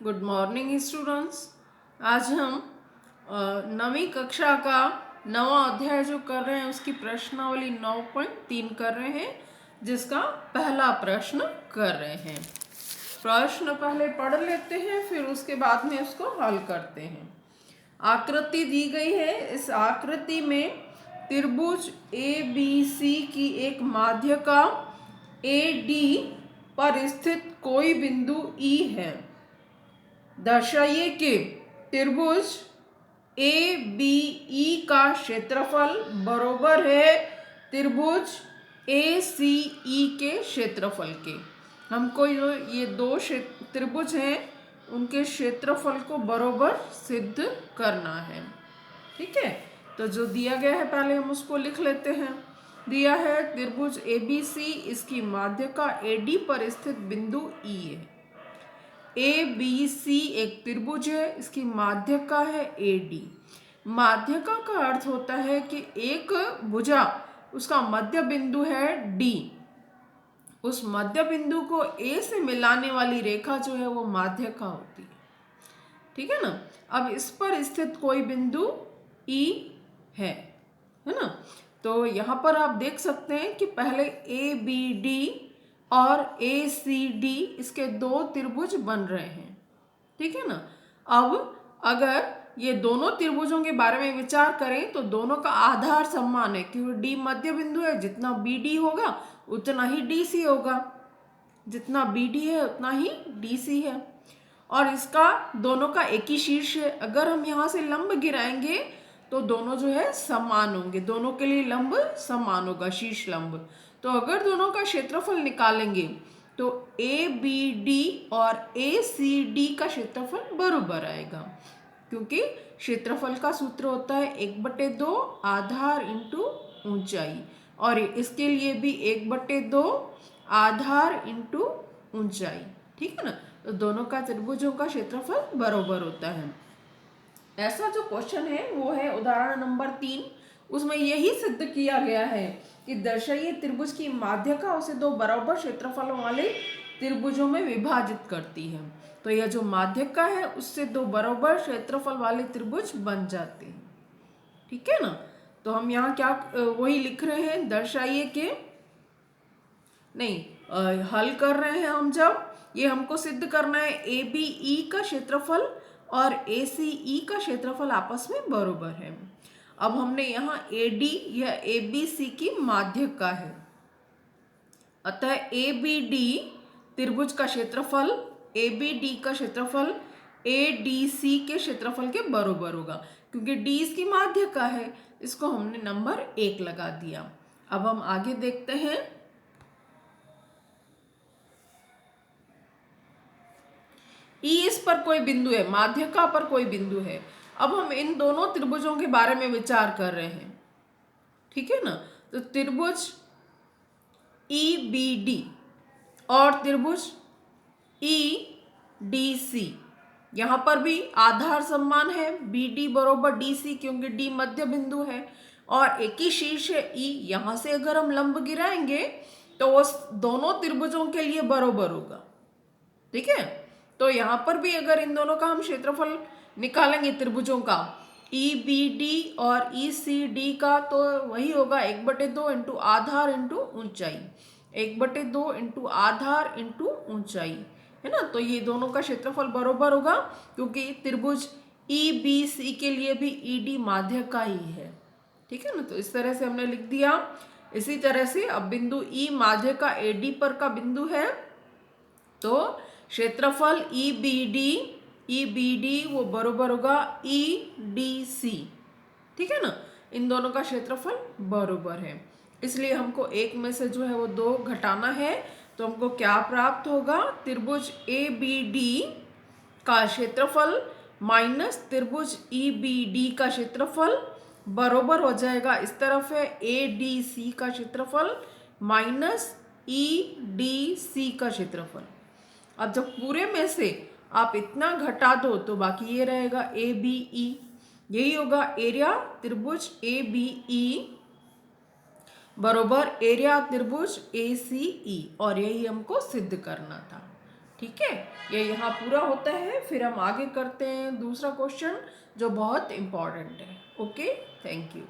Good morning students. आज हम नवीं कक्षा का नवा अध्याय जो कर रहे हैं उसकी प्रश्नावली 9.3 कर रहे हैं, जिसका पहला प्रश्न कर रहे हैं। प्रश्न पहले पढ़ लेते हैं, फिर उसके बाद में उसको हल करते हैं। आकृति दी गई है। इस आकृति में त्रिभुज ABC की एक माध्यिका AD पर स्थित कोई बिंदु E है। दर्शाइए कि त्रिभुज ABE का क्षेत्रफल बराबर है त्रिभुज ACE के क्षेत्रफल के। हमको ये दो त्रिभुज हैं, उनके क्षेत्रफल को बराबर सिद्ध करना है। ठीक है, तो जो दिया गया है पहले हम उसको लिख लेते हैं। दिया है त्रिभुज ABC, इसकी माध्यिका AD पर स्थित बिंदु E है। ABC एक त्रिभुज है, इसकी माध्यिका है AD। माध्यिका का अर्थ होता है कि एक भुजा, उसका मध्य बिंदु है D, उस मध्य बिंदु को A से मिलाने वाली रेखा जो है वो माध्यिका होती है। ठीक है ना। अब इस पर स्थित कोई बिंदु E है ना। तो यहाँ पर आप देख सकते हैं कि पहले ABD और ACD इसके दो त्रिभुज बन रहे हैं। ठीक है ना। अब अगर ये दोनों त्रिभुजों के बारे में विचार करें तो दोनों का आधार समान है, क्योंकि D मध्य बिंदु है। जितना BD होगा उतना ही DC होगा, जितना BD है उतना ही DC है। और इसका दोनों का एक ही शीर्ष है। अगर हम यहाँ से लंब गिराएंगे तो दोनों जो है समान होंगे, दोनों के लिए लंब समान होगा, शीर्ष लंब। तो अगर दोनों का क्षेत्रफल निकालेंगे तो ABD और ACD का क्षेत्रफल बराबर आएगा, क्योंकि क्षेत्रफल का सूत्र होता है 1/2 आधार इंटू ऊंचाई, और इसके लिए भी 1/2 आधार इंटू ऊंचाई। ठीक है ना। तो दोनों का त्रिभुजों का क्षेत्रफल बराबर होता है। ऐसा जो क्वेश्चन है वो है उदाहरण नंबर 3। उसमें यही सिद्ध किया गया है कि दर्शाइए त्रिभुज की माध्यिका उसे दो बराबर क्षेत्रफलों वाले त्रिभुजों में विभाजित करती है। तो यह जो माध्यिका है उससे दो बराबर क्षेत्रफल वाले त्रिभुज बन जाते हैं। ठीक है ना। तो हम यहाँ क्या वही लिख रहे हैं, दर्शाइए कि नहीं, हल कर रहे हैं हम। जब ये हमको सिद्ध करना है ABE का क्षेत्रफल और ACE का क्षेत्रफल आपस में बराबर है। अब हमने यहाँ AD या ABC की माध्यिका है, अतः ABD त्रिभुज का क्षेत्रफल ABD का क्षेत्रफल ADC के क्षेत्रफल के बराबर होगा, क्योंकि D इसकी माध्यिका है। इसको हमने नंबर 1 लगा दिया। अब हम आगे देखते हैं। E इस पर कोई बिंदु है, माध्यिका पर कोई बिंदु है। अब हम इन दोनों त्रिभुजों के बारे में विचार कर रहे हैं। ठीक है ना। तो त्रिभुज EBD और त्रिभुज EDC, यहाँ पर भी आधार समान है, BD बराबर DC, क्योंकि D मध्य बिंदु है और एक ही शीर्ष है E। यहाँ से अगर हम लंब गिराएंगे तो उस दोनों त्रिभुजों के लिए बराबर होगा। ठीक है। तो यहाँ पर भी अगर इन दोनों का हम क्षेत्रफल निकालेंगे त्रिभुजों का, EBD और ECD का, तो वही होगा 1/2 इंटू आधार इंटू ऊंचाई, 1/2 इंटू आधार इंटू ऊंचाई, है ना। तो ये दोनों का क्षेत्रफल बराबर होगा, क्योंकि त्रिभुज EBC के लिए भी ED माध्यिका ही है। ठीक है ना। तो इस तरह से हमने लिख दिया। इसी तरह से अब बिंदु E माध्यिका AD पर का बिंदु है, तो क्षेत्रफल EBD वो बराबर होगा EDC। ठीक है ना। इन दोनों का क्षेत्रफल बराबर है, इसलिए हमको एक में से जो है वो 2 घटाना है। तो हमको क्या प्राप्त होगा, त्रिभुज ABD का क्षेत्रफल माइनस त्रिभुज EBD का क्षेत्रफल बराबर हो जाएगा, इस तरफ है ADC का क्षेत्रफल माइनस EDC का क्षेत्रफल। अब जब पूरे में से आप इतना घटा दो तो बाकी ये रहेगा ABE। यही होगा एरिया त्रिभुज ABE बराबर एरिया त्रिभुज ACE, और यही हमको सिद्ध करना था। ठीक है, ये यहाँ पूरा होता है। फिर हम आगे करते हैं दूसरा क्वेश्चन जो बहुत इम्पोर्टेंट है। Okay, thank you.